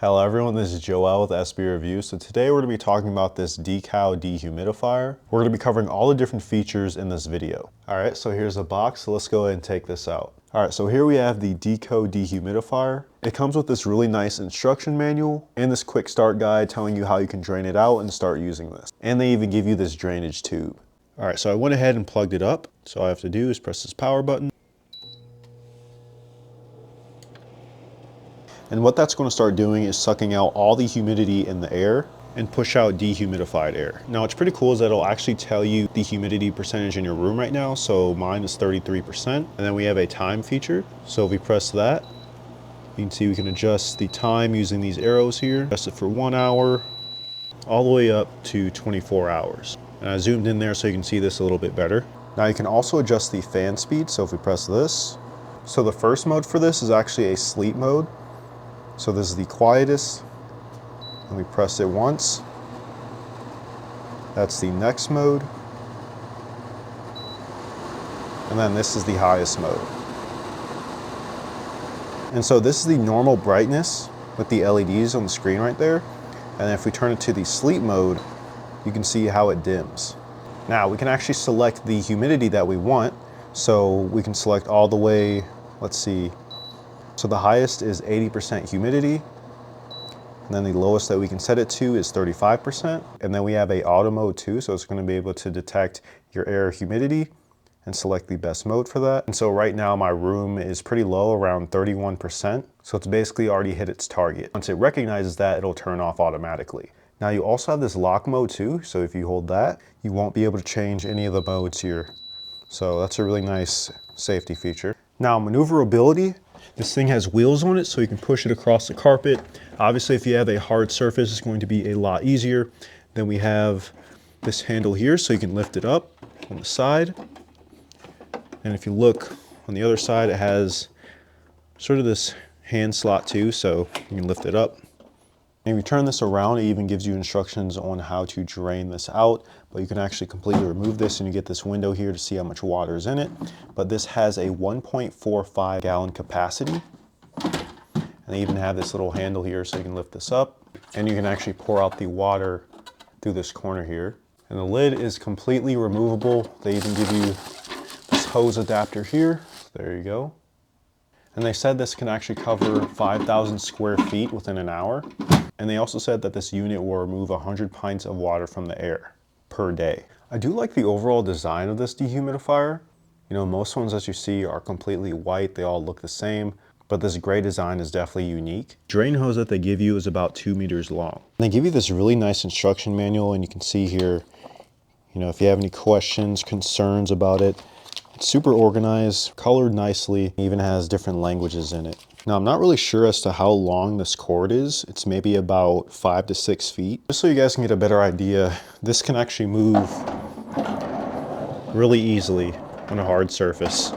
Hello everyone, this is Joel with SB Review. So today we're going to be talking about this DECIUU dehumidifier. We're going to be covering all the different features in this video. Alright, so here's the box, so let's go ahead and take this out. Alright, so here we have the DECIUU dehumidifier. It comes with this really nice instruction manual and this quick start guide telling you how you can drain it out and start using this. And they even give you this drainage tube. Alright, so I went ahead and plugged it up. So all I have to do is press this power button. And what that's going to start doing is sucking out all the humidity in the air and push out dehumidified air. Now what's pretty cool is that it'll actually tell you the humidity percentage in your room right now. So mine is 33%. And then we have a time feature. So if we press that, you can see we can adjust the time using these arrows here. Adjust it for 1 hour all the way up to 24 hours. And I zoomed in there so you can see this a little bit better. Now you can also adjust the fan speed. So if we press this, so the first mode for this is actually a sleep mode. So this is the quietest, and we press it once. That's the next mode. And then this is the highest mode. And so this is the normal brightness with the LEDs on the screen right there. And if we turn it to the sleep mode, you can see how it dims. Now we can actually select the humidity that we want. So we can select all the way, let's see. So the highest is 80% humidity, and then the lowest that we can set it to is 35%. And then we have a auto mode too, so it's going to be able to detect your air humidity and select the best mode for that. And so right now my room is pretty low, around 31%. So it's basically already hit its target. Once it recognizes that, it'll turn off automatically. Now you also have this lock mode too, so if you hold that, you won't be able to change any of the modes here. So that's a really nice safety feature. Now maneuverability. This thing has wheels on it, so you can push it across the carpet. Obviously, if you have a hard surface, it's going to be a lot easier. Then we have this handle here, so you can lift it up on the side. And if you look on the other side, it has sort of this hand slot too, so you can lift it up. And if you turn this around, it even gives you instructions on how to drain this out, but you can actually completely remove this and you get this window here to see how much water is in it. But this has a 1.45 gallon capacity. And they even have this little handle here so you can lift this up and you can actually pour out the water through this corner here. And the lid is completely removable. They even give you this hose adapter here. There you go. And they said this can actually cover 5,000 square feet within an hour. And they also said that this unit will remove 100 pints of water from the air per day. I do like the overall design of this dehumidifier. You know, most ones that you see are completely white. They all look the same, but this gray design is definitely unique. Drain hose that they give you is about 2 meters long. And they give you this really nice instruction manual, and you can see here, you know, if you have any questions, concerns about it, it's super organized, colored nicely, it even has different languages in it. Now, I'm not really sure as to how long this cord is. It's maybe about 5 to 6 feet. Just so you guys can get a better idea, this can actually move really easily on a hard surface.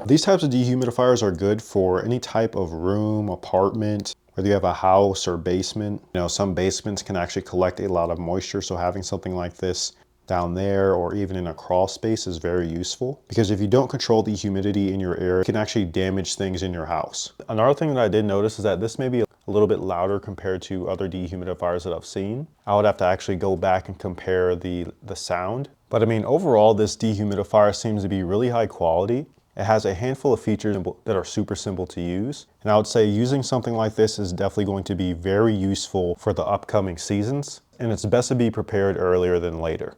These types of dehumidifiers are good for any type of room, apartment, whether you have a house or basement. You know, some basements can actually collect a lot of moisture, so having something like this down there or even in a crawl space is very useful, because if you don't control the humidity in your air, it can actually damage things in your house. Another thing that I did notice is that this may be a little bit louder compared to other dehumidifiers that I've seen. I would have to actually go back and compare the sound. But I mean, overall, this dehumidifier seems to be really high quality. It has a handful of features that are super simple to use. And I would say using something like this is definitely going to be very useful for the upcoming seasons. And it's best to be prepared earlier than later.